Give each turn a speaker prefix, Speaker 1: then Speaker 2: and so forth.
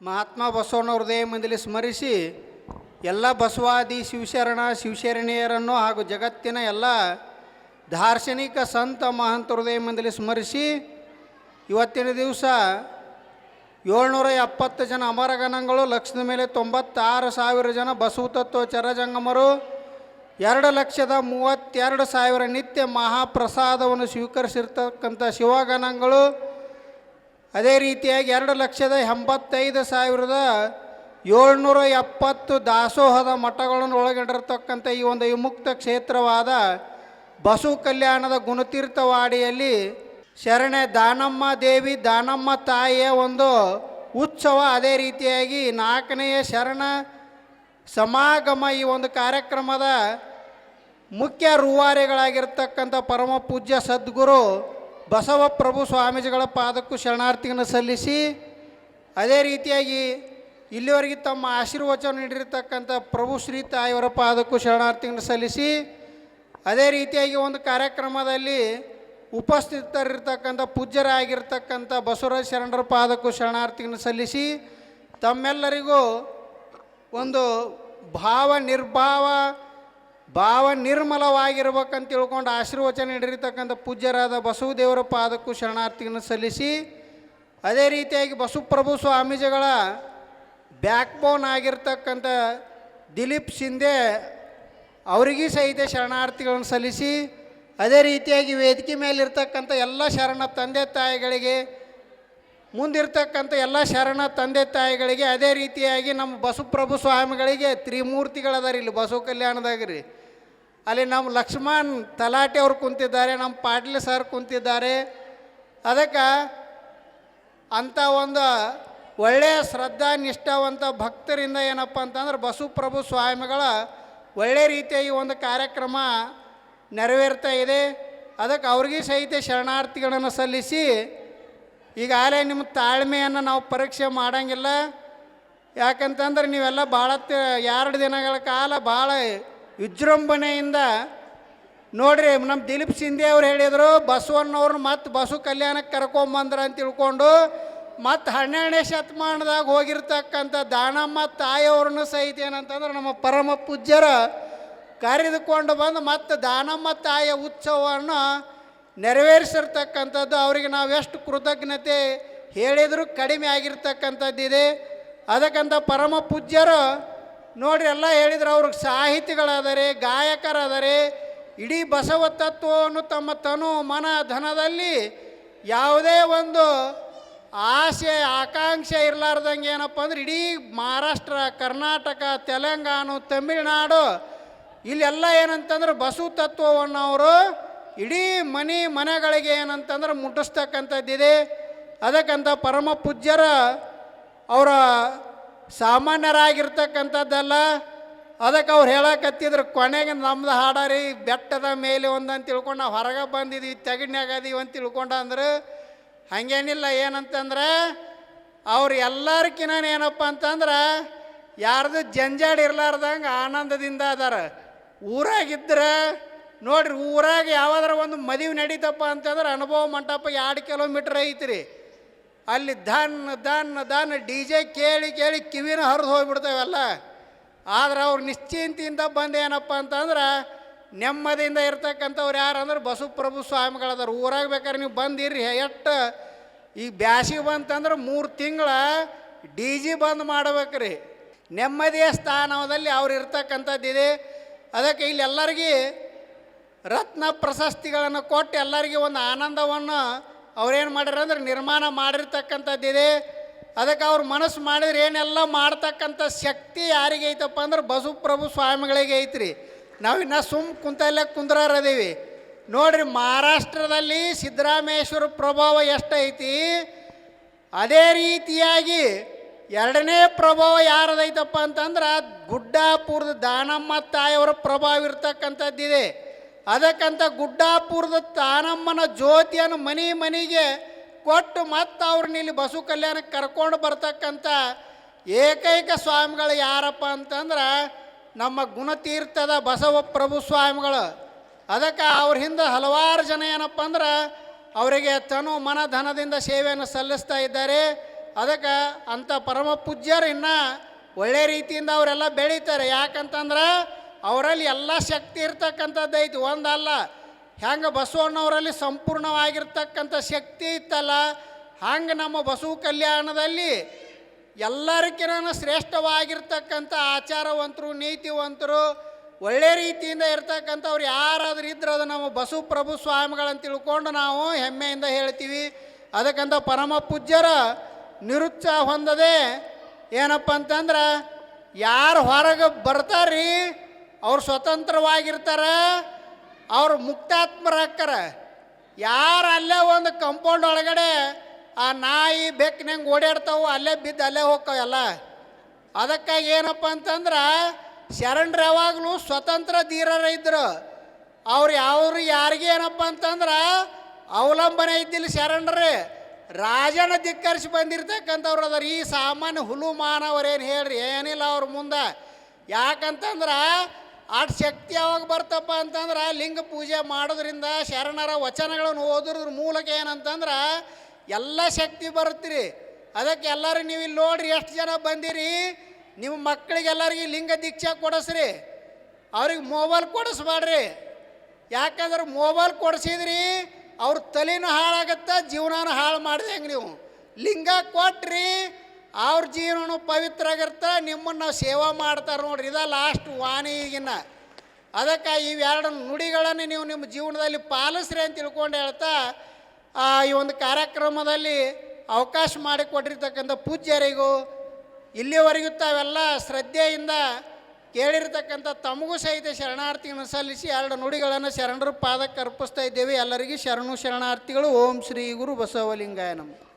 Speaker 1: ಮಹಾತ್ಮ ಬಸವಣ್ಣ ಹೃದಯ ಮಂದಿಲಿ ಸ್ಮರಿಸಿ ಎಲ್ಲ ಬಸವಾದಿ ಶಿವಶರಣೆಯರನ್ನು ಹಾಗೂ ಜಗತ್ತಿನ ಎಲ್ಲ ದಾರ್ಶನಿಕ ಸಂತ ಮಹಂತ ಹೃದಯ ಮಂದಿಲಿ ಸ್ಮರಿಸಿ ಇವತ್ತಿನ ದಿವಸ 770 ಜನ ಅಮರಗಣಗಳು, ಲಕ್ಷದ ಮೇಲೆ 96,000 ಜನ ಬಸವ ತತ್ವ ಚರಜಂಗಮರು, 2,32,000 ನಿತ್ಯ ಮಹಾಪ್ರಸಾದವನ್ನು ಸ್ವೀಕರಿಸಿರ್ತಕ್ಕಂಥ ಶಿವಗಣಗಳು, ಅದೇ ರೀತಿಯಾಗಿ 2,85,770 ದಾಸೋಹದ ಮಠಗಳನ್ನು ಒಳಗೊಂಡಿರತಕ್ಕಂಥ ಈ ಒಂದು ವಿಮುಕ್ತ ಕ್ಷೇತ್ರವಾದ ಬಸವ ಕಲ್ಯಾಣದ ಗುಣತೀರ್ಥವಾಡಿಯಲ್ಲಿ ಶರಣೆ ದಾನಮ್ಮ ದೇವಿ ದಾನಮ್ಮ ತಾಯಿಯ ಒಂದು ಉತ್ಸವ, ಅದೇ ರೀತಿಯಾಗಿ 4ನೆಯ ಶರಣ ಸಮಾಗಮ ಈ ಒಂದು ಕಾರ್ಯಕ್ರಮದ ಮುಖ್ಯ ರೂವಾರಿಗಳಾಗಿರ್ತಕ್ಕಂಥ ಪರಮ ಪೂಜ್ಯ ಸದ್ಗುರು ಬಸವಪ್ರಭು ಸ್ವಾಮೀಜಿಗಳ ಪಾದಕ್ಕೂ ಶರಣಾರ್ಥಿಗಳನ್ನು ಸಲ್ಲಿಸಿ, ಅದೇ ರೀತಿಯಾಗಿ ಇಲ್ಲಿವರೆಗೆ ತಮ್ಮ ಆಶೀರ್ವಚನ ನೀಡಿರ್ತಕ್ಕಂಥ ಪ್ರಭು ಶ್ರೀ ತಾಯಿಯವರ ಪಾದಕ್ಕೂ ಶರಣಾರ್ಥಿಗಳನ್ನು ಸಲ್ಲಿಸಿ, ಅದೇ ರೀತಿಯಾಗಿ ಒಂದು ಕಾರ್ಯಕ್ರಮದಲ್ಲಿ ಉಪಸ್ಥಿತರಿರ್ತಕ್ಕಂಥ ಪೂಜ್ಯರಾಗಿರ್ತಕ್ಕಂಥ ಬಸವರಾಜ ಶರಣರ ಪಾದಕ್ಕೂ ಶರಣಾರ್ಥಿಗಳನ್ನು ಸಲ್ಲಿಸಿ, ತಮ್ಮೆಲ್ಲರಿಗೂ ಒಂದು ಭಾವ ನಿರ್ಮಲವಾಗಿರ್ಬೇಕಂತ ತಿಳ್ಕೊಂಡು ಆಶೀರ್ವಚನ ನೀಡಿರ್ತಕ್ಕಂಥ ಪೂಜ್ಯರಾದ ಬಸವದೇವರ ಪಾದಕ್ಕೂ ಶರಣಾರ್ಥಿಗಳನ್ನು ಸಲ್ಲಿಸಿ, ಅದೇ ರೀತಿಯಾಗಿ ಬಸವಪ್ರಭು ಸ್ವಾಮೀಜಿಗಳ ಬ್ಯಾಕ್ಬೋನ್ ಆಗಿರ್ತಕ್ಕಂಥ ದಿಲೀಪ್ ಶಿಂದೆ ಅವರಿಗೂ ಸಹಿತ ಶರಣಾರ್ಥಿಗಳನ್ನು ಸಲ್ಲಿಸಿ, ಅದೇ ರೀತಿಯಾಗಿ ವೇದಿಕೆ ಮೇಲಿರ್ತಕ್ಕಂಥ ಎಲ್ಲ ಶರಣ ತಂದೆ ತಾಯಿಗಳಿಗೆ, ಮುಂದಿರ್ತಕ್ಕಂಥ ಎಲ್ಲ ಶರಣ ತಂದೆ ತಾಯಿಗಳಿಗೆ, ಅದೇ ರೀತಿಯಾಗಿ ನಮ್ಮ ಬಸವಪ್ರಭು ಸ್ವಾಮಿಗಳಿಗೆ ತ್ರಿಮೂರ್ತಿಗಳದಾರ ಇಲ್ಲಿ ಬಸವ ಕಲ್ಯಾಣದಾಗ ರೀ. ಅಲ್ಲಿ ನಮ್ಮ ಲಕ್ಷ್ಮಣ್ ತಲಾಟೆ ಅವ್ರು ಕುಂತಿದ್ದಾರೆ, ನಮ್ಮ ಪಾಟೀಲ್ ಸರ್ ಕುಂತಿದ್ದಾರೆ. ಅದಕ್ಕೆ ಅಂಥ ಒಂದು ಒಳ್ಳೆಯ ಶ್ರದ್ಧಾ ನಿಷ್ಠಾವಂತ ಭಕ್ತರಿಂದ ಏನಪ್ಪ ಅಂತಂದ್ರೆ ಬಸವಪ್ರಭು ಸ್ವಾಮಿಗಳ ಒಳ್ಳೆಯ ರೀತಿಯಾಗಿ ಒಂದು ಕಾರ್ಯಕ್ರಮ ನೆರವೇರ್ತಾ ಇದೆ. ಅದಕ್ಕೆ ಅವ್ರಿಗೆ ಸಹಿತ ಶರಣಾರ್ಥಿಗಳನ್ನು ಸಲ್ಲಿಸಿ, ಈಗಾಗಲೇ ನಿಮ್ಮ ತಾಳ್ಮೆಯನ್ನು ನಾವು ಪರೀಕ್ಷೆ ಮಾಡೋಂಗಿಲ್ಲ. ಯಾಕಂತಂದ್ರೆ ನೀವೆಲ್ಲ ಭಾಳ 2 ದಿನಗಳ ಕಾಲ ಭಾಳ ವಿಜೃಂಭಣೆಯಿಂದ ನೋಡ್ರಿ, ನಮ್ಮ ದಿಲೀಪ್ ಶಿಂದೆ ಅವ್ರು ಹೇಳಿದರು ಬಸವಣ್ಣವ್ರನ್ನ ಮತ್ತು ಬಸವ ಕಲ್ಯಾಣಕ್ಕೆ ಕರ್ಕೊಂಬಂದ್ರ ಅಂತ ತಿಳ್ಕೊಂಡು, ಮತ್ತು 12ನೇ ಶತಮಾನದಾಗ ಹೋಗಿರ್ತಕ್ಕಂಥ ದಾನಮ್ಮ ತಾಯಿಯವ್ರನ್ನೂ ಸಹಿತ ಏನಂತಂದ್ರೆ ನಮ್ಮ ಪರಮ ಪೂಜ್ಯರ ಕರೆದುಕೊಂಡು ಬಂದು ಮತ್ತು ದಾನಮ್ಮ ತಾಯಿಯ ಉತ್ಸವವನ್ನು ನೆರವೇರಿಸಿರ್ತಕ್ಕಂಥದ್ದು. ಅವರಿಗೆ ನಾವು ಎಷ್ಟು ಕೃತಜ್ಞತೆ ಹೇಳಿದರೂ ಕಡಿಮೆ ಆಗಿರ್ತಕ್ಕಂಥದ್ದಿದೆ. ಅದಕ್ಕಂತ ಪರಮ ಪೂಜ್ಯರು ನೋಡ್ರಿ ಎಲ್ಲ ಹೇಳಿದ್ರು, ಅವ್ರಿಗೆ ಸಾಹಿತಿಗಳಾದರೆ, ಗಾಯಕರಾದರೆ, ಇಡೀ ಬಸವ ತತ್ವವನ್ನು ತಮ್ಮ ತನು ಮನ ಧನದಲ್ಲಿ ಯಾವುದೇ ಒಂದು ಆಸೆ ಆಕಾಂಕ್ಷೆ ಇರಲಾರ್ದಂಗೆ ಏನಪ್ಪ ಅಂದ್ರೆ ಇಡೀ ಮಹಾರಾಷ್ಟ್ರ, ಕರ್ನಾಟಕ, ತೆಲಂಗಾಣ, ತಮಿಳುನಾಡು ಇಲ್ಲೆಲ್ಲ ಏನಂತಂದ್ರೆ ಬಸವ ತತ್ವವನ್ನು ಅವರು ಇಡೀ ಮನೆಗಳಿಗೆ ಏನಂತಂದ್ರೆ ಮುಟ್ಟಿಸ್ತಕ್ಕಂಥದ್ದಿದೆ. ಅದಕ್ಕಂತ ಪರಮ ಪೂಜ್ಯರ ಅವರ ಸಾಮಾನ್ಯರಾಗಿರ್ತಕ್ಕಂಥದ್ದಲ್ಲ. ಅದಕ್ಕೆ ಅವ್ರು ಹೇಳಕತ್ತಿದ್ರು, ಕೊನೆಗೆ ನಮ್ದು ಹಾಡಾರಿ ಬೆಟ್ಟದ ಮೇಲೆ ಒಂದಂತ ತಿಳ್ಕೊಂಡು ನಾವು ಹೊರಗೆ ಬಂದಿದ್ದೀವಿ, ತೆಗಣ್ಯಾಗದೀವಿ ಅಂತ ತಿಳ್ಕೊಂಡು ಅಂದ್ರೆ ಹಾಗೇನಿಲ್ಲ. ಏನಂತಂದ್ರೆ ಅವ್ರು ಎಲ್ಲರ್ಕಿನ್ನ ಏನಪ್ಪ ಅಂತಂದ್ರೆ ಯಾರ್ದು ಜಂಜಾಡ್ ಇರಲಾರ್ದಂಗೆ ಆನಂದದಿಂದ ಅದಾರ. ಊರಾಗಿದ್ರೆ ನೋಡ್ರಿ, ಊರಾಗ ಯಾವಾದ್ರ ಒಂದು ಮದುವೆ ನಡೀತಪ್ಪ ಅಂತಂದ್ರೆ ಅನುಭವ ಮಂಟಪ 2 ಕಿಲೋಮೀಟ್ರ್ ಐತ್ರಿ. ಅಲ್ಲಿ ದನ್ DJ ಕೇಳಿ ಕಿವಿನ ಹರಿದು ಹೋಗ್ಬಿಡ್ತಾವೆಲ್ಲ. ಆದ್ರೆ ಅವ್ರು ನಿಶ್ಚಿಂತೆಯಿಂದ ಬಂದು ಏನಪ್ಪ ಅಂತಂದ್ರೆ ನೆಮ್ಮದಿಯಿಂದ ಇರ್ತಕ್ಕಂಥವ್ರು ಯಾರಂದ್ರೆ ಬಸವಪ್ರಭು ಸ್ವಾಮಿಗಳದಾರ. ಊರಾಗ ಬೇಕಾದ್ರೆ ನೀವು ಬಂದಿರ್ರಿ, ಎಷ್ಟು ಈಗ ಬ್ಯಾಸಿಗೆ ಬಂತಂದ್ರೆ 3 ತಿಂಗಳ DJ ಬಂದ್ ಮಾಡ್ಬೇಕ್ರಿ. ನೆಮ್ಮದಿಯ ಸ್ಥಾನದಲ್ಲಿ ಅವ್ರು ಇರ್ತಕ್ಕಂಥದ್ದಿದೆ. ಅದಕ್ಕೆ ಇಲ್ಲಿ ಎಲ್ಲರಿಗೆ ರತ್ನ ಪ್ರಶಸ್ತಿಗಳನ್ನು ಕೊಟ್ಟು ಎಲ್ಲರಿಗೆ ಒಂದು ಆನಂದವನ್ನು ಅವ್ರೇನು ಮಾಡ್ಯಾರ ಅಂದ್ರೆ ನಿರ್ಮಾಣ ಮಾಡಿರ್ತಕ್ಕಂಥದ್ದಿದೆ. ಅದಕ್ಕೆ ಅವ್ರು ಮನಸ್ಸು ಮಾಡಿದ್ರೆ ಏನೆಲ್ಲ ಮಾಡ್ತಕ್ಕಂಥ ಶಕ್ತಿ ಯಾರಿಗೆ ಐತಪ್ಪ ಅಂದ್ರೆ ಬಸವಪ್ರಭು ಸ್ವಾಮಿಗಳಿಗೆ ಐತ್ರಿ. ನಾವಿನ್ನ ಕುಂತಲ್ಲೇ ಕುಂದ್ರಾರದೀವಿ ನೋಡ್ರಿ. ಮಹಾರಾಷ್ಟ್ರದಲ್ಲಿ ಸಿದ್ದರಾಮೇಶ್ವರ ಪ್ರಭಾವ ಎಷ್ಟೈತಿ, ಅದೇ ರೀತಿಯಾಗಿ 2ನೇ ಪ್ರಭಾವ ಯಾರದೈತಪ್ಪ ಅಂತಂದ್ರೆ ಗುಡ್ಡಾಪುರದ ದಾನಮ್ಮ ತಾಯಿಯವರ ಪ್ರಭಾವ ಇರ್ತಕ್ಕಂಥದ್ದಿದೆ. ಅದಕ್ಕಂತ ಗುಡ್ಡಾಪುರದ ದಾನಮ್ಮನ ಜ್ಯೋತಿಯನ್ನು ಮನೆಗೆ ಕೊಟ್ಟು ಮತ್ತು ಅವ್ರನ್ನ ಇಲ್ಲಿ ಬಸವ ಕಲ್ಯಾಣಕ್ಕೆ ಕರ್ಕೊಂಡು ಬರ್ತಕ್ಕಂಥ ಏಕೈಕ ಸ್ವಾಮಿಗಳು ಯಾರಪ್ಪ ಅಂತಂದ್ರೆ ನಮ್ಮ ಗುಣತೀರ್ಥದ ಬಸವಪ್ರಭು ಸ್ವಾಮಿಗಳು. ಅದಕ್ಕೆ ಅವ್ರ ಹಿಂದೆ ಹಲವಾರು ಜನ ಏನಪ್ಪ ಅಂದ್ರೆ ಅವರಿಗೆ ತನು ಮನ ಧನದಿಂದ ಸೇವೆಯನ್ನು ಸಲ್ಲಿಸ್ತಾ ಇದ್ದಾರೆ. ಅದಕ್ಕೆ ಅಂಥ ಪರಮ ಪೂಜ್ಯರು ಇನ್ನೂ ಒಳ್ಳೆ ರೀತಿಯಿಂದ ಅವರೆಲ್ಲ ಬೆಳೀತಾರೆ. ಯಾಕಂತಂದ್ರೆ ಅವರಲ್ಲಿ ಎಲ್ಲ ಶಕ್ತಿ ಇರ್ತಕ್ಕಂಥದ್ದು ಐತಿ, ಒಂದಲ್ಲ. ಹೆಂಗೆ ಬಸವಣ್ಣವರಲ್ಲಿ ಸಂಪೂರ್ಣವಾಗಿರ್ತಕ್ಕಂಥ ಶಕ್ತಿ ಇತ್ತಲ್ಲ, ಹಂಗೆ ನಮ್ಮ ಬಸವ ಕಲ್ಯಾಣದಲ್ಲಿ ಎಲ್ಲರಿಗಿನ ಶ್ರೇಷ್ಠವಾಗಿರ್ತಕ್ಕಂಥ ಆಚಾರವಂತರು, ನೀತಿವಂತರು, ಒಳ್ಳೆ ರೀತಿಯಿಂದ ಇರ್ತಕ್ಕಂಥವ್ರು ಯಾರಾದರೂ ಇದ್ರೆ ಅದು ನಮ್ಮ ಬಸವ ಪ್ರಭು ಸ್ವಾಮಿಗಳಂತ ತಿಳ್ಕೊಂಡು ನಾವು ಹೆಮ್ಮೆಯಿಂದ ಹೇಳ್ತೀವಿ. ಅದಕ್ಕಂತ ಪರಮ ಪೂಜ್ಯರ ನಿರುತ್ಸಾಹ ಹೊಂದದೆ ಏನಪ್ಪ ಅಂತಂದ್ರೆ ಯಾರು ಹೊರಗೆ ಬರ್ತಾರ್ರಿ ಅವ್ರು ಸ್ವತಂತ್ರವಾಗಿರ್ತಾರೆ, ಅವ್ರು ಮುಕ್ತಾತ್ಮರಾಕ್ಕಾರ. ಯಾರು ಅಲ್ಲೇ ಒಂದು ಕಂಪೌಂಡ್ ಒಳಗಡೆ ಆ ನಾಯಿ ಬೆಕ್ಕಿನಂಗೆ ಓಡಾಡ್ತಾವೆ, ಅಲ್ಲೇ ಬಿದ್ದು ಅಲ್ಲೇ ಹೋಗ್ತಾವೆಲ್ಲ. ಅದಕ್ಕಾಗಿ ಏನಪ್ಪ ಅಂತಂದ್ರೆ ಶರಣರು ಯಾವಾಗಲೂ ಸ್ವತಂತ್ರ ಧೀರರ ಇದ್ದರು. ಅವ್ರು ಯಾರಿಗೆ ಏನಪ್ಪ ಅಂತಂದ್ರೆ ಅವಲಂಬನೆ ಇದ್ದಿಲ್ಲ ಶರಣರೇ. ರಾಜನ ಧಿಕ್ಕರಿಸಿ ಬಂದಿರ್ತಕ್ಕಂಥವ್ರು ಅದಾರ. ಈ ಸಾಮಾನ್ಯ ಹುಲು ಮಾನವರೇನು ಹೇಳ್ರಿ, ಏನಿಲ್ಲ ಅವ್ರ ಮುಂದೆ. ಯಾಕಂತಂದ್ರೆ ಆಟ ಶಕ್ತಿ ಯಾವಾಗ ಬರ್ತಪ್ಪ ಅಂತಂದ್ರೆ ಲಿಂಗ ಪೂಜೆ ಮಾಡೋದ್ರಿಂದ, ಶರಣರ ವಚನಗಳನ್ನು ಓದೋದ್ರ ಮೂಲಕ ಏನಂತಂದ್ರೆ ಎಲ್ಲ ಶಕ್ತಿ ಬರುತ್ತೀರಿ. ಅದಕ್ಕೆ ಎಲ್ಲರೂ ನೀವು ಇಲ್ಲಿ ನೋಡ್ರಿ ಎಷ್ಟು ಜನ ಬಂದಿರಿ. ನಿಮ್ಮ ಮಕ್ಕಳಿಗೆಲ್ಲರಿಗೆ ಲಿಂಗ ದೀಕ್ಷೆ ಕೊಡಿಸ್ರಿ, ಅವ್ರಿಗೆ ಮೊಬೈಲ್ ಕೊಡಿಸ್ಬೇಡ್ರಿ. ಯಾಕಂದ್ರೆ ಮೊಬೈಲ್ ಕೊಡಿಸಿದ್ರಿ ಅವ್ರ ತಲೆನೂ ಹಾಳಾಗತ್ತೆ, ಜೀವನನೂ ಹಾಳು ಮಾಡಿದಂಗೆ. ನೀವು ಲಿಂಗ ಕೊಟ್ರಿ ಅವ್ರ ಜೀವನೂ ಪವಿತ್ರ ಆಗಿರ್ತಾರೆ, ನಿಮ್ಮನ್ನು ನಾವು ಸೇವಾ ಮಾಡ್ತಾರೆ ನೋಡ್ರಿ. ಇದ ಲಾಸ್ಟ್ ವಾಣಿ ಈಗಿನ. ಅದಕ್ಕೆ ಇವೆರಡು ನುಡಿಗಳನ್ನು ನೀವು ನಿಮ್ಮ ಜೀವನದಲ್ಲಿ ಪಾಲಿಸ್ರಿ ಅಂತ ತಿಳ್ಕೊಂಡು ಹೇಳ್ತಾ ಈ ಒಂದು ಕಾರ್ಯಕ್ರಮದಲ್ಲಿ ಅವಕಾಶ ಮಾಡಿಕೊಟ್ಟಿರ್ತಕ್ಕಂಥ ಪೂಜ್ಯರಿಗೂ ಇಲ್ಲಿವರೆಗೂ ತಾವೆಲ್ಲ ಶ್ರದ್ಧೆಯಿಂದ ಕೇಳಿರ್ತಕ್ಕಂಥ ತಮಗೂ ಸಹಿತ ಶರಣಾರ್ಥಿಗಳನ್ನು ಸಲ್ಲಿಸಿ 2 ನುಡಿಗಳನ್ನು ಶರಣರ ಪಾದಕ್ಕೆ ಅರ್ಪಿಸ್ತಾ ಇದ್ದೇವೆ. ಎಲ್ಲರಿಗೂ ಶರಣು ಶರಣಾರ್ಥಿಗಳು. ಓಂ ಶ್ರೀ ಗುರು ಬಸವಲಿಂಗಾಯ ನಮಃ.